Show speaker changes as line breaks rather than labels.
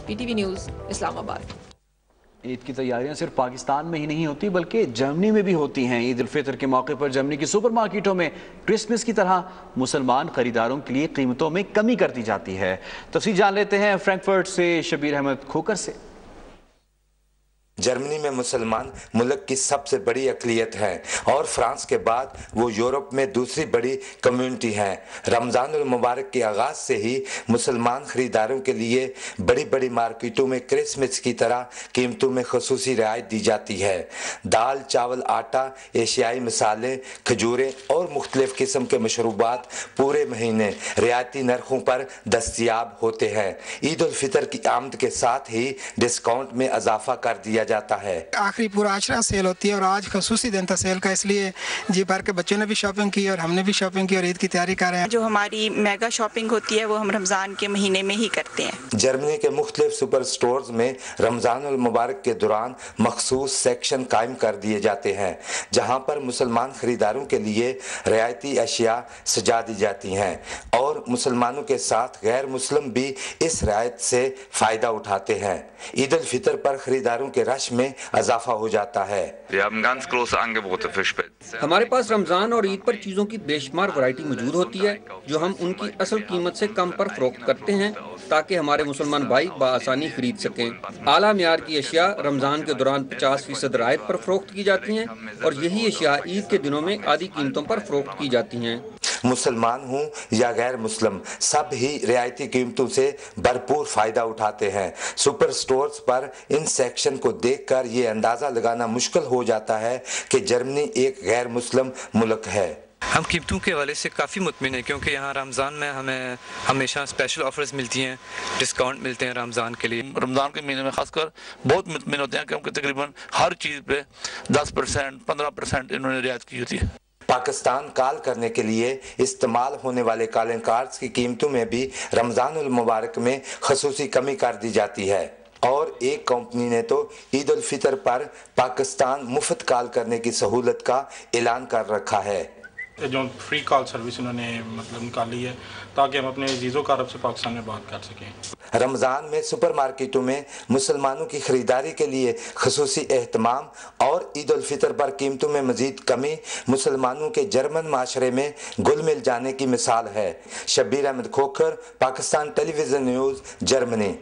PTV news اسلام آباد۔
عید کی تیاریاں صرف پاکستان میں ہی نہیں ہوتی بلکہ جرمنی میں بھی ہوتی ہیں۔ عید الفطر کے موقع پر جرمنی کی سپر مارکیٹوں میں کرسمس کی طرح مسلمان خریداروں کے لیے قیمتوں میں کمی کر دی جاتی ہے۔ تفصیل جان لیتے ہیں فرینکفرٹ سے شبیر احمد کھوکر سے۔
جرمنی میں مسلمان ملک کی سب سے بڑی اقلیت ہیں اور فرانس کے بعد وہ یورپ میں دوسری بڑی کمیونٹی ہیں۔ رمضان المبارک کے آغاز سے ہی مسلمان خریداروں کے لیے بڑی بڑی مارکیٹوں میں کرسمس کی طرح قیمتوں میں خصوصی رعایت دی جاتی ہے۔ دال، چاول، آٹا، ایشیائی مسالے، کھجوریں اور مختلف قسم کے مشروبات پورے مہینے رعایتی نرخوں پر دستیاب ہوتے ہیں۔ عید الفطر کی آمد کے ساتھ ہی ڈسکاؤنٹ میں اضافہ کر دیا جاتا ہے۔
آخری پورا عشرہ سیل ہوتی ہے اور آج خصوصی دن تھا سیل کا، اس لیے جی بھر کے بچوں نے بھی شاپنگ کی اور ہم نے بھی شاپنگ کی اور عید کی تیاری کر رہے ہیں۔
جو ہماری میگا شاپنگ ہوتی ہے وہ ہم رمضان کے مہینے میں ہی کرتے ہیں۔
جرمنی کے مختلف سپر سٹورز میں رمضان المبارک کے دوران مخصوص سیکشن قائم کر دیے جاتے ہیں جہاں پر مسلمان خریداروں کے لیے رعایتی اشیاء سجا دی جاتی ہیں اور مسلمانوں کے ساتھ غیر مسلم بھی اس رعایت سے فائدہ اٹھاتے ہیں۔ عید الفطر پر خریداروں کے رش میں اضافہ ہو جاتا ہے۔
ہمارے پاس رمضان اور عید پر چیزوں کی بے شمار ورائٹی موجود ہوتی ہے جو ہم ان کی اصل قیمت سے کم پر فروخت کرتے ہیں تاکہ ہمارے مسلمان بھائی بآسانی خرید سکیں۔ اعلیٰ معیار کی اشیاء رمضان کے دوران 50% رعایت پر فروخت کی جاتی ہیں اور یہی اشیاء عید کے دنوں میں آدھی قیمتوں پر فروخت کی جاتی ہیں۔
مسلمان ہوں یا غیر مسلم سب ہی رعایتی قیمتوں سے بھرپور فائدہ اٹھاتے ہیں۔ Super stores per in section کو دیکھ کر یہ اندازہ لگانا مشکل ہو جاتا ہے کہ جرمنی ایک غیر مسلم ملک ہے۔
ہم قیمتوں کے حوالے سے کافی مطمئن ہیں کیونکہ یہاں رمضان میں ہمیں ہمیشہ اسپیشل آفرز ملتی ہیں، ڈسکاؤنٹ ملتے ہیں رمضان کے لیے۔
رمضان کے مہینے میں خاص کر بہت مطمئن ہوتے ہیں کیونکہ تقریباً ہر چیز پہ 10%، 15% انہوں نے رعایت کی ہوتی ہے۔
پاکستان کال کرنے کے لیے استعمال ہونے والے کالنگ کارڈز کی قیمتوں میں بھی رمضان المبارک میں خصوصی کمی کر دی جاتی ہے اور ایک کمپنی نے تو عید الفطر پر پاکستان مفت کال کرنے کی سہولت کا اعلان کر رکھا ہے۔
جو فری کال سروس انہوں نے نکالی ہے تاکہ ہم اپنے عزیز و اقارب سے پاکستان میں بات کر سکیں۔
رمضان میں سپر مارکیٹوں میں مسلمانوں کی خریداری کے لیے خصوصی اہتمام اور عید الفطر پر قیمتوں میں مزید کمی مسلمانوں کے جرمن معاشرے میں گل مل جانے کی مثال ہے۔ شبیر احمد کھوکر، پاکستان ٹیلی ویژن نیوز، جرمنی۔